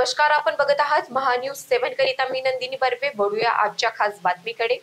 नमस्कार, आपण बघत आहात महान्यूज 7 करिता मी नंदिनी बर्वे। वळूया आजच्या खास बातमीकडे।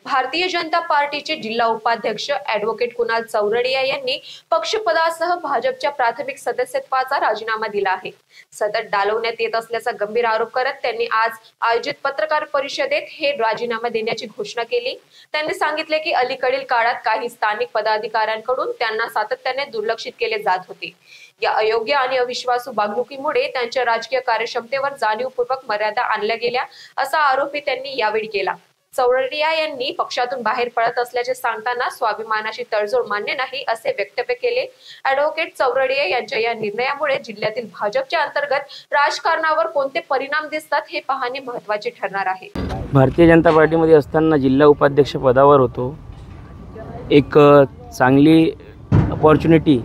भारतीय जनता पार्टीचे जिल्हा उपाध्यक्ष ॲडव्होकेट कुणाल चौरडिया यांनी पक्षपदासह भाजपच्या प्राथमिक सदस्यत्वाचा राजीनामा दिला आहे। सतत डालवण्यात येत असल्याचा गंभीर आरोप करत त्यांनी आज आयोजित पत्रकार परिषदेत हे राजीनामा देण्याची घोषणा केली। त्यांनी सांगितले की अलीकडील काळात काही स्थानिक पदाधिकाऱ्यांकडून त्यांना सातत्याने दुर्लक्षित केले जात होते। या अयोग्य आणि अविश्वासू वागणुकीमुळे त्यांच्या राजकीय कार्यक्षमतेवर जाणीवपूर्वक मर्यादा आणल्या गेल्या असा आरोपही त्यांनी यावेळी केला। चौरडिया यांनी पक्षातून बाहेर पडत असल्याचे सांगताना स्वाभिमानाची तडजोड मान्य नाही असे वक्तव्य केले। ॲडव्होकेट चौरडिया यांच्या या निर्णयामुळे जिल्ह्यातील भाजपच्या अंतर्गत राजकारणावर कोणते परिणाम दिसतात हे पाहणे महत्त्वाचे ठरणार आहे। भारतीय जनता पार्टीमध्ये असताना जिल्हा उपाध्यक्ष पदावर होतो। एक चांगली अपॉर्च्युनिटी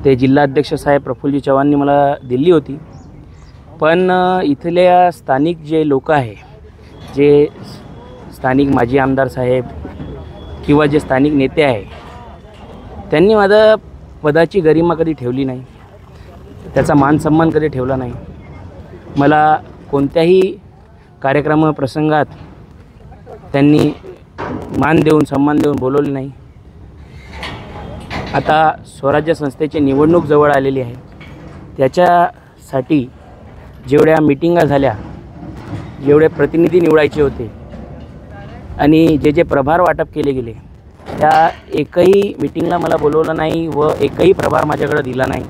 ते जिल्हाध्यक्ष साहेब प्रफुल्लजी चव्हाणांनी मला दिली होती, पण इथल्या स्थानिक जे लोक आहे, जे स्थानिक माजी आमदार साहेब किंवा जे स्थानिक नेते आहे, त्यांनी माझ्या पदाची गरिमा कधी ठेवली नाही, त्याचा मान सन्मान कधी ठेवला नाही। मला कोणत्याही कार्यक्रम प्रसंगात त्यांनी मान देऊन सन्मान देऊन बोलवले नाही। आता स्वराज्य संस्थेची निवडणूक जवळ आलेली आहे, त्याच्यासाठी जेवढ्या मीटिंगा झाल्या, जेवढे प्रतिनिधी निवडायचे होते आणि जे जे प्रभार वाटप केले गेले, त्या एकही मीटिंगला मला बोलवलं नाही व एकही प्रभार माझ्याकडे दिला नाही।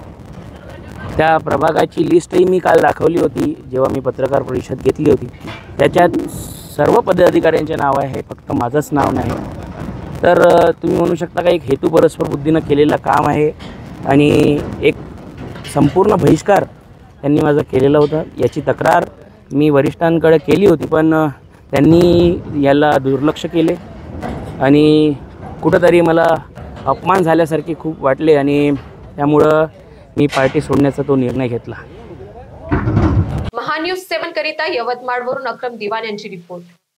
त्या प्रभागाची लिस्टही मी काल दाखवली होती जेव्हा मी पत्रकार परिषद घेतली होती। त्याच्यात सर्व पदाधिकाऱ्यांचे नाव आहे, फक्त माझंच नाव नाही। तर तुम्ही म्हणू शकता का एक हेतू परस्पर बुद्धीनं केलेलं काम आहे आणि एक संपूर्ण बहिष्कार त्यांनी माझा केलेला होता। याची तक्रार मी वरिष्ठांकडे केली होती, पण त्यांनी याला दुर्लक्ष केले आणि कुठंतरी मला अपमान झाल्यासारखे खूप वाटले आणि त्यामुळं मी पार्टी सोडण्याचा तो निर्णय घेतला। महान्यूज 7 करिता यवतमाळवरून अक्रम दिवान यांची रिपोर्ट।